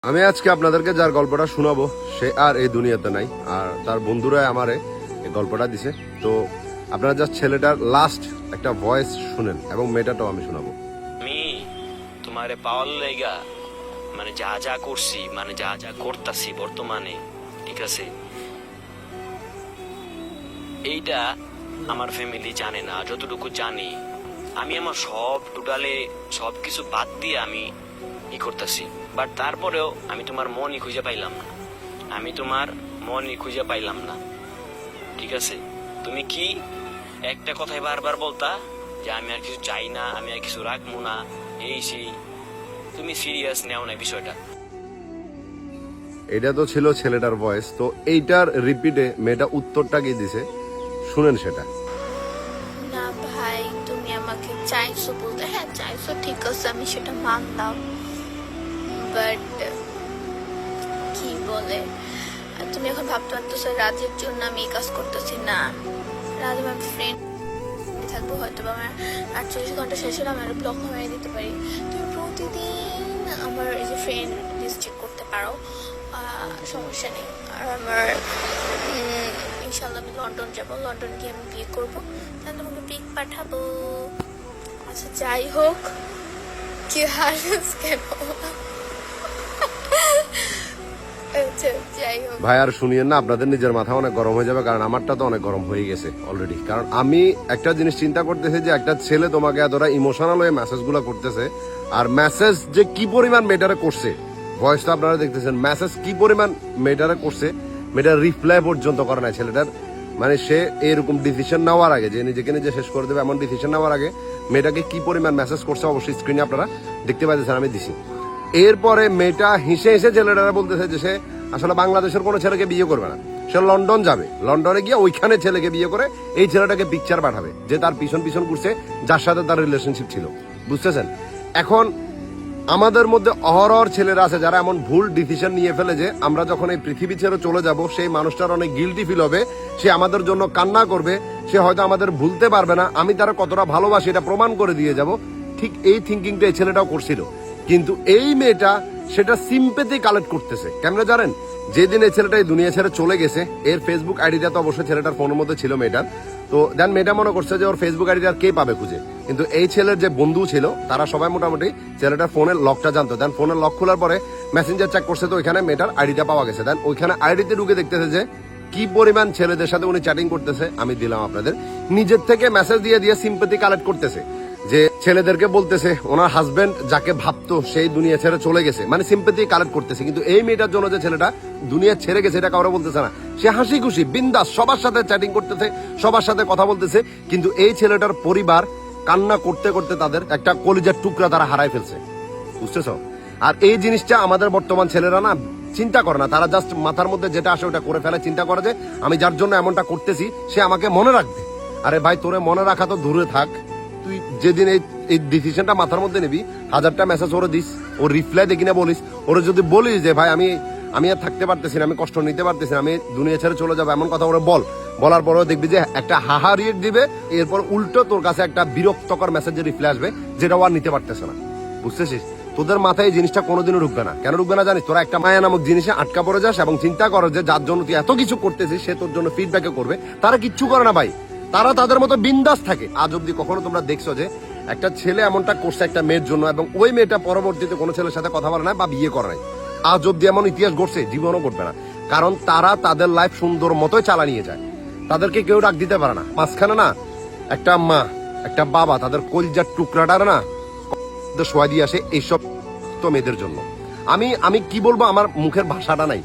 আমি আজকে আপনাদেরকে যার গল্পটা শোনাবো সে আর এই দুনিয়াতে নাই, আর তার বন্ধুরা আমারে এই গল্পটা দিছে। তো আপনারা জাস্ট ছেলেটার লাস্ট একটা ভয়েস শুনেন এবং মেয়েটাটাও আমি শোনাবো। আমি তোমারে পাওয়ার লাইগা মানে যা যা করছি, মানে যা যা করতাছি বর্তমানে, ঠিক আছে, এইটা আমার ফ্যামিলি জানে না। যতটুকু জানি আমি আমার সব টোটালে সব কিছু বাদ দিয়ে আমি ই করতেছি, বাট তারপরেও আমি তোমার মনই খুঁজে পাইলাম না। আমি তোমার মনই খুঁজে পাইলাম না, ঠিক আছে। তুমি কি একটা কথাই বারবার বলতা যে আমি আর কিছু চাই না, আমি আর কিছু রাখবো না, এই সেই। তুমি সিরিয়াস নেও না বিষয়টা। এটা তো ছিল ছেলেটার ভয়েস। তো এইটার রিপিটে মেয়েটা উত্তরটা কি দিছে শুনেন সেটা। না ভাই, তুমি আমাকে চাইছো বলতে, হ্যাঁ চাইছো, ঠিক আছে, আমি সেটা মানলাম, বাট কি বলে, তুমি এখন ভাবতে পারতেছো রাজের জন্য আমি এই কাজ করতেছি না। রাজ আমার ফ্রেন্ড থাকবো, হয়তো বা আমার 48 ঘন্টা শেষ হলে আমার ব্লক হয়ে দিতে পারি। তুমি প্রতিদিন আমার এই যে ফ্রেন্ড লিস্ট চেক করতে পারো, সমস্যা নেই। আর আমার ইনশাল্লাহ আমি লন্ডন যাবো, লন্ডন গিয়ে আমি বিয়ে করবো, তাহলে তোমাকে পিক পাঠাবো। আচ্ছা যাই হোক, কি হাসিস কেন? আচ্ছা যাই হোক ভাই আর শুনিয়েন না, আপনাদের নিজের মাথা অনেক গরম হয়ে যাবে, কারণ আমারটা তো অনেক গরম হয়ে গেছে অলরেডি। কারণ আমি একটা জিনিস চিন্তা করতেছি যে একটা ছেলে তোমাকে এতটা ইমোশনাল হয়ে মেসেজ গুলো করতেছে, আর মেসেজ যে কি পরিমাণ মেয়েটারে করছে, ভয়েস তো আপনারা দেখতেছেন, মেসেজ কি পরিমাণ মেয়েটারে করছে, মেয়েটার রিপ্লাই পর্যন্ত করে নাই ছেলেটার। মানে সে এরকম ডিসিশন নেওয়ার আগে, যে নিজেকে নিজে শেষ করে দেবে এমন ডিসিশন নেওয়ার আগে মেয়েটাকে কি পরিমাণ মেসেজ করছে অবশ্যই স্ক্রিনে আপনারা দেখতে পাইতেছেন, আমি দিছি। এরপরে মেয়েটা হেসে হেসে ছেলেটারা বলতেছে যে সে আসলে বাংলাদেশের কোনো ছেলেকে বিয়ে করবে না, সে লন্ডন যাবে, লন্ডনে গিয়ে ওইখানে ছেলেকে বিয়ে করে এই ছেলেটাকে পিকচার পাঠাবে যে তার পিছন পিছন করছে, যার সাথে তার রিলেশনশিপ ছিল, বুঝতেছেন। এখন আমাদের মধ্যে অহরহর ছেলেরা আছে যারা এমন ভুল ডিসিশন নিয়ে ফেলে যে আমরা যখন এই পৃথিবী ছেড়ে চলে যাব সেই মানুষটার অনেক গিল্টি ফিল হবে, সে আমাদের জন্য কান্না করবে, সে হয়তো আমাদের ভুলতে পারবে না, আমি তারা কতটা ভালোবাসি এটা প্রমাণ করে দিয়ে যাব। ঠিক এই থিঙ্কিংটা এই ছেলেটাও করছিল, কিন্তু এই মেয়েটা সেটা সিম্পেথি কালেক্ট করতেছে। কেন জানেন? যেদিন এই ছেলেটা এই দুনিয়া ছেড়ে চলে গেছে, এর ফেসবুক আইডিটা তো অবশ্যই ছেলেটার ফোনের মধ্যে ছিল মেয়েটার। তো দেন মেয়েটা মনে করছে যে ওর ফেসবুক আইডিটা কে পাবে খুঁজে, কিন্তু এই ছেলের যে বন্ধু ছিল তারা সবাই মোটামুটি ছেলেটার ফোনের লকটা জানতো। দেন ফোনের লক খোলার পরে মেসেঞ্জার চেক করছে, তো ওইখানে মেয়েটার আইডিটা পাওয়া গেছে। দেন ওইখানে আইডিতে ঢুকে দেখতেছে যে কি পরিমাণ ছেলেদের সাথে উনি চ্যাটিং করতেছে। আমি দিলাম আপনাদের, নিজের থেকে মেসেজ দিয়ে দিয়ে সিম্পেথি কালেক্ট করতেছে, যে ছেলেদেরকে বলতেছে ওনার হাজবেন্ড যাকে ভাবতো সেই দুনিয়া ছেড়ে চলে গেছে, মানে সিম্পেথি কালেক্ট করতেছে। কিন্তু এই মেয়েটার জন্য যে ছেলেটা দুনিয়া ছেড়ে গেছে এটা কারো বলতেছে না, সে হাসি খুশি বিন্দাস সবার সাথে চ্যাটিং করতেছে, সবার সাথে কথা বলতেছে। কিন্তু এই ছেলেটার পরিবার কান্না করতে করতে তাদের একটা কলিজার টুকরা তারা হারাই ফেলছে, বুঝতেছ। আর এই জিনিসটা আমাদের বর্তমান ছেলেরা না চিন্তা করে না, তারা জাস্ট মাথার মধ্যে যেটা আসে ওটা করে ফেলে, চিন্তা করে যে আমি যার জন্য এমনটা করতেছি সে আমাকে মনে রাখবে। আরে ভাই, তোরে মনে রাখা তো দূরে থাক, তুই যেদিন এই ডিসিশনটা মাথার মধ্যে নিবি, 1000টা মেসেজ ওরে দিস, ওর রিপ্লাই দেখি না বলিস, ওরে যদি বলিস যে ভাই আমি আর থাকতে পারতেছি না, আমি কষ্ট নিতে পারতেছি না, আমি দুনিয়া ছেড়ে চলে যাবো, এমন কথা ওরে বলার পরেও দেখবি যে একটা হাহা রিয়েক্ট দিবে, এরপর উল্টো তোর কাছে একটা বিরক্তকর মেসেজের রিপ্লাই আসবে যেটা ও আর নিতে পারতেছে না, বুঝতেছিস। তোদের মাথায় এই জিনিসটা কোনোদিনও ঢুকবে না। কেন ঢুকবে না জানিস? তোরা একটা মায়া নামক জিনিসে আটকা পড়ে যাস এবং চিন্তা করো যে যার জন্য তুই এত কিছু করতেছিস সে তোর জন্য ফিডব্যাকে করবে। তারা কিচ্ছু করে না ভাই, তারা তাদের মতো বিন্দাস থাকে। আজ অব্দি কখনো তোমরা দেখছো যে একটা ছেলে এমনটা করছে একটা মেয়ের জন্য এবং ওই মেয়েটা পরবর্তীতে কোনো ছেলের সাথে কথা বলে না বা বিয়ে করে নাই? আজ অব্দি এমন ইতিহাস ঘটছে? জীবনও ঘটবে না, কারণ তারা তাদের লাইফ সুন্দর মতোই চালা নিয়ে যায়, তাদেরকে কেউ ডাক দিতে পারে না। মাঝখানে না একটা মা একটা বাবা তাদের কলজার টুকরাটার না শোয়া দিয়ে আসে এইসব তো মেয়েদের জন্য। আমি কি বলবো, আমার মুখের ভাষাটা নাই।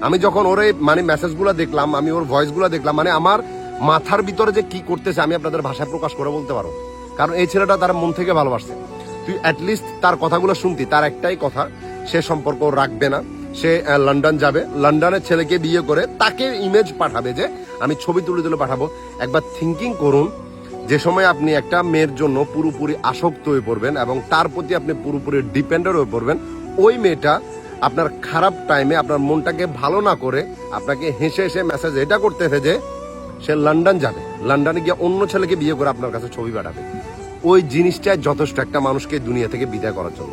আমি যখন ওর মানে মেসেজ গুলা দেখলাম, আমি ওর ভয়েস গুলা দেখলাম, মানে আমার মাথার ভিতরে যে কি করতেছে আমি আপনাদের ভাষায় প্রকাশ করে বলতে পারো। কারণ এই ছেলেটা তার মন থেকে ভালোবাসছে। তুই অ্যাটলিস্ট তার কথাগুলো শুনতি, তার একটাই কথা, সে সম্পর্ক রাখবে না, সে লন্ডন যাবে, লন্ডনের ছেলেকে বিয়ে করে তাকে ইমেজ পাঠাবে, যে আমি ছবি তুলে তুলে পাঠাবো। একবার থিঙ্কিং করুন, যে সময় আপনি একটা মেয়ের জন্য পুরোপুরি আসক্ত হয়ে পড়বেন এবং তার প্রতি আপনি পুরোপুরি ডিপেন্ডেন্ট হয়ে পড়বেন, ওই মেয়েটা আপনার খারাপ টাইমে আপনার মনটাকে ভালো না করে আপনাকে হেসে হেসে মেসেজ এটা করতেছে যে সে লন্ডন যাবে, লন্ডনে গিয়ে অন্য ছেলেকে বিয়ে করে আপনার কাছে ছবি পাঠাবে। ওই জিনিসটাই যথেষ্ট একটা মানুষকে দুনিয়া থেকে বিদায় করার জন্য,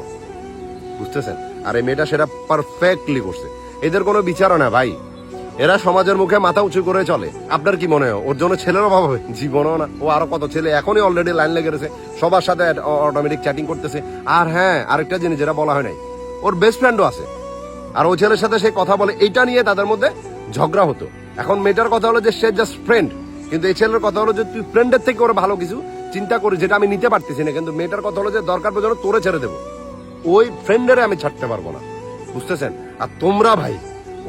বুঝতেছেন। আর এই মেয়েটা সেটা পারফেক্টলি করছে। এদের কোনো বিচারও না ভাই, এরা সমাজের মুখে মাথা উঁচু করে চলে। আপনার কি মনে হয় ওর জন্য ছেলের অভাব হবে? জীবনও না। ও আরো কত ছেলে এখনই অলরেডি লাইন লেগে গেছে, সবার সাথে অটোমেটিক চ্যাটিং করতেছে। আর হ্যাঁ, আরেকটা জিনিস যেটা বলা হয় নাই, ওর বেস্ট ফ্রেন্ডও আছে, আর ওই ছেলের সাথে সে কথা বলে, এটা নিয়ে তাদের মধ্যে ঝগড়া হতো। এখন মেয়েটার কথা হলো যে সে জাস্ট ফ্রেন্ড, কিন্তু এই ছেলের কথা হলো যে তুই ফ্রেন্ডের থেকে ওর ভালো কিছু চিন্তা করি, যেটা আমি নিতে পারতেছি না। কিন্তু মেয়েটার কথা হলো যে দরকার পর্যন্ত তোরে ছেড়ে দেবো, ওই ফ্রেন্ডের আমি ছাড়তে পারবো না, বুঝতেছেন? আর তোমরা ভাই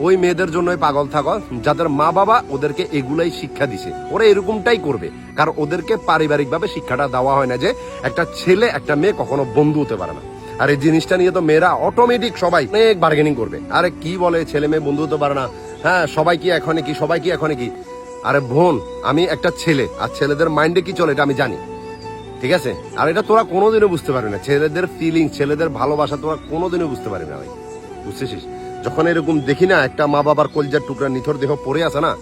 ওই মেয়েদের জন্যই পাগল থাকো যাদের মা বাবা ওদেরকে এগুলাই শিক্ষা দিছে, ওরা এরকমটাই করবে। কারণ ওদেরকে পারিবারিক ভাবে শিক্ষাটা দেওয়া হয় না যে একটা ছেলে একটা মেয়ে কখনো বন্ধু হতে পারে না। আর এই জিনিসটা নিয়ে তো মেয়েরা অটোমেটিক সবাই অনেক বার্গেনিং করবে। আরে কি বলে ছেলে মেয়ে বন্ধু হতে পারে না? হ্যাঁ, সবাই কি এখনই কি, সবাই কি এখনই কি? আরে বোন, আমি একটা ছেলে, আর ছেলেদের মাইন্ডে কি চলে এটা আমি জানি, ঠিক আছে? আর এটা তোরা কোনোদিনও বুঝতে পারবি না, ছেলেদের ফিলিং, ছেলেদের ভালোবাসা তোরা কোনোদিনও বুঝতে পারবি না ভাই, বুঝতেছিস? যখন এরকম দেখি না একটা মা বাবার কলজার টুকরা নিথর দেহ পড়ে আছে না,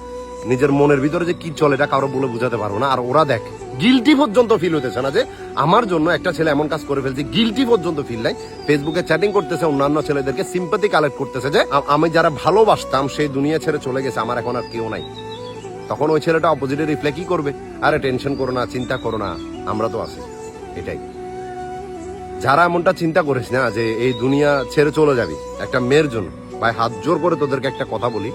নিজের মনের ভিতরে যে কি চলে এটা কারো বলে বুঝাতে পারবো না। আর ওরা দেখ গিলটি পর্যন্ত ফিল হতেছে না যে আমার জন্য একটা ছেলে এমন কাজ করে ফেলছে, গিলটি পর্যন্ত ফিল নাই। ফেসবুকে চ্যাটিং করতেছে, অন্যান্য ছেলেদেরকে সিম্পাথি কালেক্ট করতেছে যে আমি যারা ভালোবাসতাম সেই দুনিয়া ছেড়ে চলে গেছে, আমার এখন আর কেউ নাই। তখন ওই ছেলেটা অপোজিটে রিপ্লাই কি করবে? আরে টেনশন করো না, চিন্তা করো না, আমরা তো আছি। এটাই, যারা এমনটা চিন্তা করিস না যে এই দুনিয়া ছেড়ে চলে যাবি একটা মেয়ের জন্য, ভাই হাত জোর করে তোদেরকে একটা কথা বলি,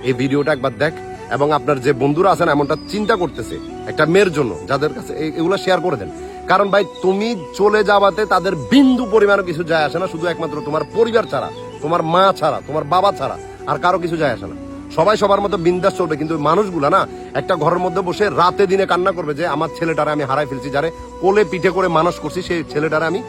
এই ভিডিওটা একবার দেখ, এবং আপনার যে বন্ধুরা আছেন এমনটা চিন্তা করতেছে একটা মেয়ের জন্য, যাদের কাছে এগুলো শেয়ার করে দেন। কারণ ভাই তুমি চলে যাওয়াতে তাদের বিন্দু পরিমাণও কিছু যায় আসে না, শুধু একমাত্র তোমার পরিবার ছাড়া, তোমার মা ছাড়া, তোমার বাবা ছাড়া আর কারো কিছু যায় আসে না। সবাই সবার মতো বিন্দাস চলবে, কিন্তু মানুষগুলা না একটা ঘরের মধ্যে বসে রাতে দিনে কান্না করবে যে আমার ছেলেটারে আমি হারাই ফেলছি, যারে কোলে পিঠে করে মানুষ করছি সেই ছেলেটারে আমি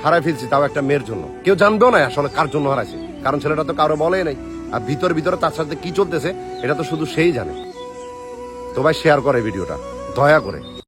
হারাই ফেলছি, তাও একটা মেয়ের জন্য। কেউ জানবেও না আসলে কার জন্য হারাইছে, কারণ ছেলেটা তো কারো বলেই নাই। আর ভিতরে তার সাথে কি চলতেছে এটা তো শুধু সেই জানে। তো ভাই শেয়ার করে ভিডিওটা দয়া করে।